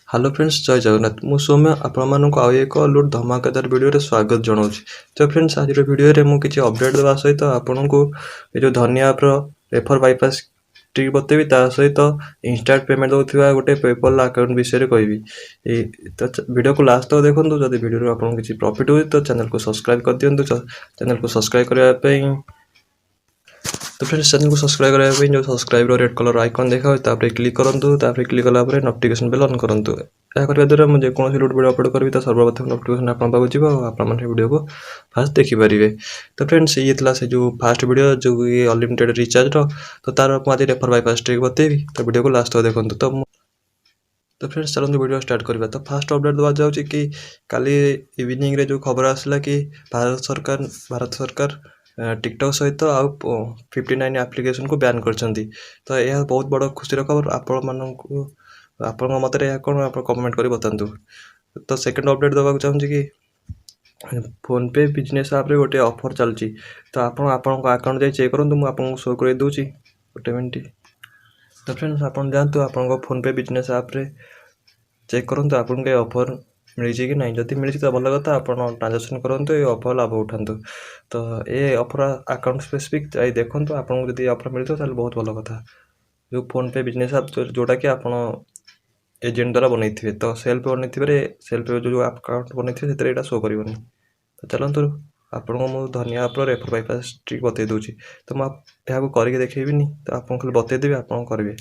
Hello friends जय जगन्नाथ मु सौम्य आपको आउ एक लुट धमाकेदार वीडियो स्वागत जनाऊँ। तो फ्रेंड्स आज वीडियो में मुझे अपडेट देवा सहित आपन को ये जो धनी आप रेफर बाईपास ट्रिक बतेबी ता सहित इंस्टाट पेमेंट दौरा गोटे पेपल अकाउंट विषय कहि। तो वीडियो को लास्ट तक देखो जब वीडियो आपको किसी प्रॉफिट हो तो चैनल को सब्सक्राइब कर दिंतु। चैनल को सब्सक्राइब करने तो फ्रेंड्स चैनल को सब्सक्राइब करने जो सब्सक्राइब रेड कलर आइकन देखा हुए क्लिक करूँ। क्लिक कलापर नोटिफिकेशन बेल ऑन करूँ। यह करने द्वारा मुझे कौन लुट वीडियो अपलोड करी तो सर्वप्रथम नोटिफिकेशन आप वीडियो को फास्ट देखिपारे। तो फ्रेंड्स ये से जो फास्ट वीडियो जो ये अनलिमिटेड रिचार्ज तो तार आज रेफर बाईपास ट्रिक बतेबी तो वीडियो को लास्ट तक देखो। तो फ्रेंड्स चलते वीडियो स्टार्ट करवा। तो फास्ट अपडेट देवा जाऊँगी कि काली इवनिंग रे जो खबर आसला कि भारत सरकार टिकटॉक सहित आउ 59 एप्लिकेशन को बैन कर। तो यह बहुत बड़ खुशी खबर आपण मत कौन आप कमेंट कर बतातु। तो सेकंड अपडेट देवा चाहूँगी कि फोन पे बिजनेस आप गोटे ऑफर चलती। तो आपण अकाउंट जाए चेक करूँ मुझे शो कर दूसरी गोटे मिनट। तो फ्रेंड्स आप जातु आप फोन पे बिजनेस आप चेक करूँ आपन के ऑफर मिली कि नहीं। जदि मिली तो भल कथा आप ट्रांजेक्शन करूँ ये ऑफर लाभ उठातु। तो ये ऑफर अकाउंट स्पेसिफिक देखूँ आपको जब ऑफर मिलता है बहुत भल कथा। जो फोन पे बिजनेस आप जोटा कि आप एजेंट द्वारा बनई थे तो सेल्फ बनई सेल्फ जो अकाउंट बनई थे शो करनी। तो चलतु आपको मुझे धनिया आप रेफर बाईपास ट्रिक बतई दूसरी। तो मुझे करके देखेबी तो आपको खाली बतईदेवी आप करेंगे।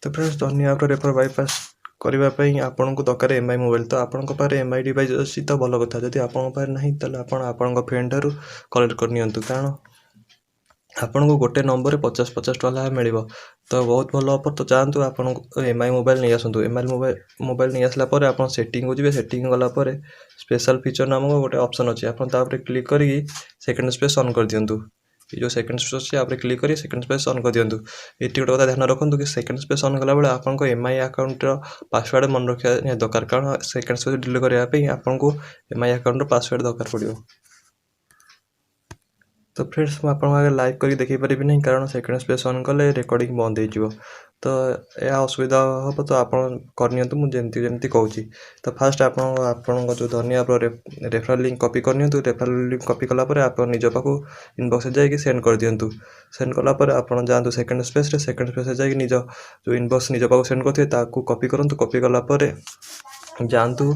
तो फ्रेंड्स धनिया आप रेफर बाईपास करने आपन को दरकार एमआई मोबाइल। तो आपन पाखे एमआई डिवाइस अच्छी तो भल कथा। जब आपन पाखे नहीं तो आपण फ्रेंड ठार कलेक्ट करनी कारण आपन को गोटे नंबर 50-50 टका मिल। तो बहुत भल ऑफर। तो चाहतु आप एमआई मोबाइल नहीं आसतु। एमआई मोबाइल नहीं आसला आप सेटिंग को जी सेटिंग गलापर स्पेशल फीचर नामक गोटे ऑप्शन अच्छी आप क्लिक कर सेकेंड स्पेस ऑन कर दिंतु। जो सेकेंड स्पेस अच्छी आप क्लिक कर सेकेंड स्पेस ऑन कर दिंतु। ये गोटे कथा ध्यान रखुद कि सेकेंड स्पेस ऑन कला बेले आपको एमआई अकाउंट पासवर्ड मन रखा दरकार कारण सेकेंड स्पेस डिलीट करने आपको एमआई अकाउंट पासवर्ड दरकार पड़ो। तो फ्रेंड्स मुझे लाइव कर देखी नहीं कारण सेकेंड स्पेस ऑन कले रिकॉर्डिंग बंद हो। तो यह असुविधा हम तो आप करनी मुझे कहूँ। तो फास्ट आपण जो धनिया रेफरल लिंक कॉपी करनी। रेफरल लिंक कॉपी कलापर आप निज पाक इनबॉक्स जाकि सेंड कर दिंतु। सेंड कलापर आप जातु सेकेंड स्पेस जाकि निज जो इनबॉक्स निज पाक सेंड करते कॉपी करूँ। कॉपी कलापर जातु।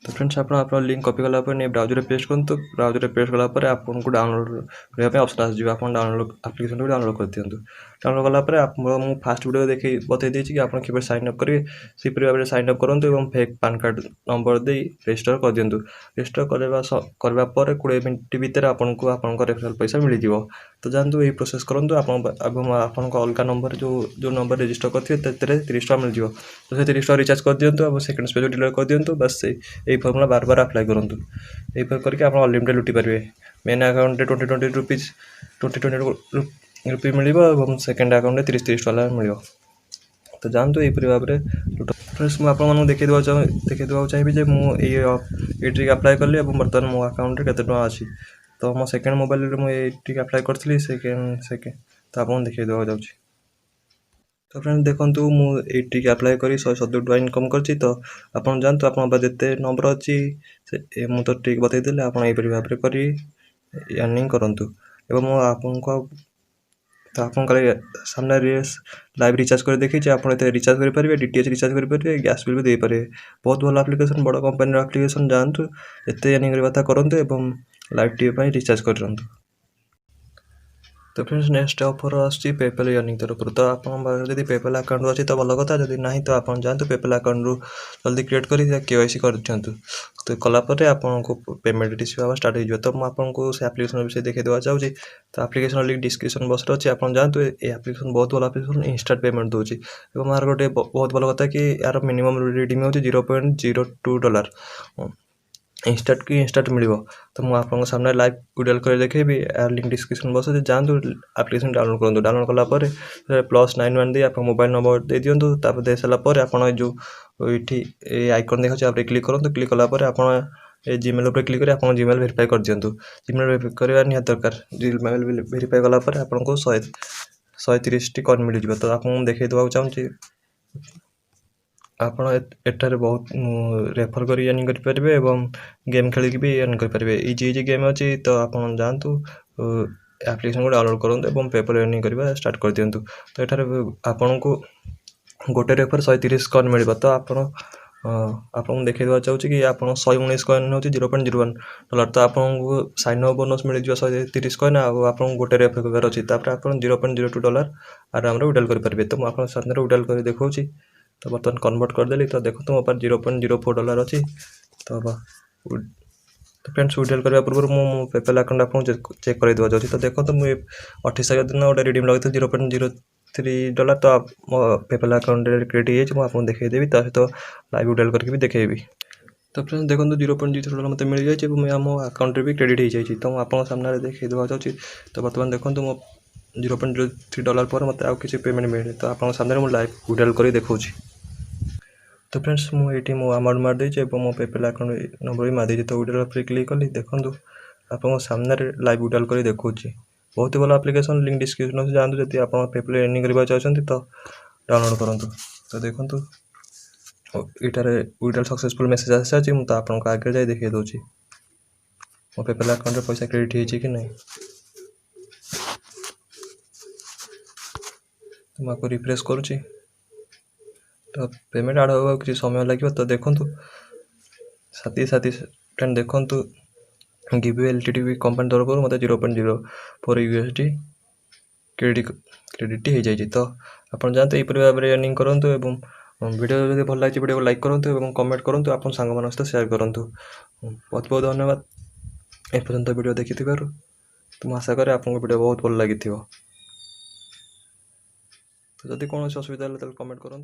तो फ्रेंड्स आप लिंक कॉपी कलापर नहीं ब्राउजर पेस्ट करूँ। ब्राउजर पेस्ट कलापर आपको डाउनलोड करने ऑप्शन आसो आप डाउनलोड एप्लिकेशन को डाउनलोड कर दिंतु। डाउनलोड कलापर आप फास्ट वीडियो देखिए बतई देती कि आप किपर साइन अप करेंगे से भाव में साइन अप करूँ और फेक पान कार्ड नंबर दे रजिस्टर कर दिंतु। रजिस्टर करने 20 मिनट भर आपको आप रेफरल पैसा मिल जाव। तो जानतु यही प्रोसेस करूँ आप अलग नंबर जो नंबर रजिस्टर करते 30 टका मिल जाव। तो से 30 टका रिचार्ज कर दिंतु आप सेकेंड स्पेस डिलीट कर दिंतु। बस यही फर्मुला बार बार अप्लाई करूँ। यही करके आप अनलिमिटेड लुटि पारे। मेन अकाउंट 20 रुपीज मिल सेकेंड अकाउंट 30 टका मिल। तो जानतु यहीपरि भाव में लुट। फ्रेंड्स मुझे देखा चाहिए मुझे ट्रिक अप्लाई कली बर्तमान मो अकाउंट केते टका अच्छी। तो मो सेकेंड मोबाइल मुझे ट्रिक अप्लाई करी सेकेंड तो आपको देखा जाऊँ। तो फ्रेंड्स देखो मुझे ट्रिक अप्लाई कर 170 टका इनकम कर। तो आप जानतु आप जिते नंबर अच्छी मुझे तो ट्रिक बतईदेली आप भाव में कर अर्निंग करूँ। एवं आपको तो आप सामने लाइव रिचार्ज कर देखिए आप रिचार्ज करेंगे डीटीएच रिचार्ज करेंगे गैस बिल भी दे पारे। बहुत भल एप्लिकेशन बड़ कंपनी एप्लिकेशन जातु एत अर्निंग करता करूँ एवं लाइव टीवी रिचार्ज करूँ। तो फ्रेंड्स नेक्स्ट ऑफर आसी पेपल अर्निंग तरफ। तो आप जब पेपल अकाउंट अच्छी तो भल कथा। जब नहीं तो आप जातु पेपल अकाउंट रू जल्दी क्रिएट कर केवाईसी कर दिंतु। तो कलापर आपको पेमेंट रिसीव हाँ स्टार्ट हो। तो मुझे से एप्लिकेशन विषय देखा देवा चाहूँगी। तो एप्लिकेशन लिंक डिस्क्रिप्शन बॉक्स अच्छी आप जानतु ये एप्लिकेशन बहुत भल एप्लिकेशन इंस्टाट पेमेंट दूसरी। और यार गोटे बहुत भल कथा कि यार मिनिमम रिडीम हो 0.02 डॉलर इंस्टाट की इंस्टाट मिल। तो मुझे आपको सामने लाइव वीडियो कर देखेबी यार लिंक डिस्क्रिप्शन बॉक्स अच्छे जातु एप्लिकेशन डाउनलोड करूँ। डाउनलोड कलापर +91 दे आप मोबाइल नंबर दे दिंतु। दे सारापर आप जो ये आइकन देखा आप क्लिक करूँ। क्लिक कलापर आप जीमेल पर क्लिक कर आप जीमेल वेरीफाई कर दिंतु। जीमेल वेरीफाई करवा निहाती दरकार। जीमेल वेरीफाई कलापर आपको 130 कॉइन मिल। तो आपको देखा देवा चाहूँगी। ଆପଣ ଏଠାରେ ବହୁତ ରେଫର କରି अर्निंग କରିପାରିବେ ଏବଂ गेम ଖେଳିକି ବି अर्न କରିପାରିବେ। ଇଜି गेम ଅଛି ତ ଆପଣ ଯାଆନ୍ତୁ ଆପ୍ଲିକେସନ୍ को डाउनलोड କରନ୍ତୁ ଏବଂ ପେପର अर्निंग କରିବା ଷ୍ଟାର୍ଟ କରିଦିଅନ୍ତୁ। ତ ଏଠାରେ ଆପଣଙ୍କୁ ଗୋଟେ ରେଫର 130 କଏନ୍ ମିଳିବ। ତ ଆପଣ ଆପଣଙ୍କୁ ଦେଖେଇ ଦେବାକୁ ଚାହୁଁଛି କି ଆପଣ 119 କଏନ୍ ହେଉଛି $0.01 ତ ଆପଣଙ୍କୁ ସାଇନ୍ ଅପ୍ ବୋନସ୍ ମିଳିଯିବ 130 କଏନ୍ ଆଉ ଆପଣଙ୍କୁ ଗୋଟେ ରେଫର କରିବାର ଅଛି। ତାପରେ ଆପଣ $0.02 ଆରାମରେ ୱିଡ୍ରଲ୍ କରିପାରିବେ। ତ ମୁଁ ଆପଣଙ୍କ ସାମ୍ନାରେ ୱିଡ୍ରଲ୍ କରି ଦେଖାଉଛି। ତ ବର୍ତ୍ତମାନ କନଭର୍ଟ କରିଦେଲି। ତ ଦେଖନ୍ତୁ ମୋ ପାଖରେ $0.04 ଅଛି। ତ फ्रेंड्स ୱିଡ୍ରଲ୍ କରିବା ପୂର୍ବରୁ ମୁଁ ମୋ ପେପାଲ୍ ଆକାଉଣ୍ଟ ଆପଣଙ୍କୁ ଚେକ୍ କରାଇଦେବାକୁ ଯାଉଛି। ତ ଦେଖନ୍ତୁ ମୁଁ 28 ତାରିଖ ଦିନ ଗୋଟେ ରିଡିମ୍ ଲଗାଇଥିଲି $0.03 ତ ମୋ ପେପାଲ୍ ଆକାଉଣ୍ଟରେ କ୍ରେଡିଟ୍ ହେଇଯାଇଛି। ମୁଁ ଆପଣଙ୍କୁ ଦେଖେଇଦେବି ତା ସହିତ ଲାଇଭ୍ ୱିଡ୍ରଲ୍ କରିକି ବି ଦେଖେଇବି। ତ फ्रेंड्स ଦେଖନ୍ତୁ $0.03 ମୋତେ ମିଳିଯାଇଛି ଏବଂ ଆମ ଆକାଉଣ୍ଟରେ ବି କ୍ରେଡିଟ୍ ହେଇଯାଇଛି। ତ ମୁଁ ଆପଣଙ୍କ ସାମ୍ନାରେ ଦେଖେଇ ଦେବାକୁ ଯାଉଛି। ତ ବର୍ତ୍ତମାନ ଦେଖନ୍ତୁ ମୋ $0.03 ପରେ ମୋତେ ଆଉ କିଛି ପେମେଣ୍ଟ ମିଳିନି। ତ ଆପଣଙ୍କ ସାମ୍ନାରେ ମୁଁ ଲାଇଭ୍ ୱିଡ୍ରଲ୍ କରି ଦେଖାଉଛି। तो फ्रेंड्स मुझे मो अमाउंट मार देती और मो पेपल अकाउंट नंबर भी मार तो विड्रॉल फ्री क्लिक कली देखो आप सामने लाइव विड्रॉल कर देखा बहुत ही भल आप्लिकेसन लिंक डिस्क्रिप्शन अच्छे जातु जब आप पेपल अर्निंग करने चाहते तो डाउनलोड करूँ। तो देखो इटार विड्रॉल सक्सेसफुल मेसेज आसी सारी मुझे आपको आगे जाए देखे दूसरी मो पेपल अकाउंट पैसा क्रेडिट होती कि नहीं। तो मैं रिफ्रेश करुँची तो पेमेंट आड होगा कि समय लगे। तो देखूँ साथी फ्रेंड देखूँ गिव एलटीडी कंपनी तरफ मत 0.04 USD क्रेडिट हो जाए। तो आप जानते यहीपर भाव में अर्निंग करूँ और वीडियो जब भल लगे वीडियो को लाइक करूँ और कमेंट करूँ आप सांग मान सहित शेयर करूँ। बहुत बहुत धन्यवाद एपर्यंत वीडियो देखि तो मैं आशा करें आपको वीडियो बहुत भल लगी। तो जदि कौन असुविधा है कमेंट करूँ।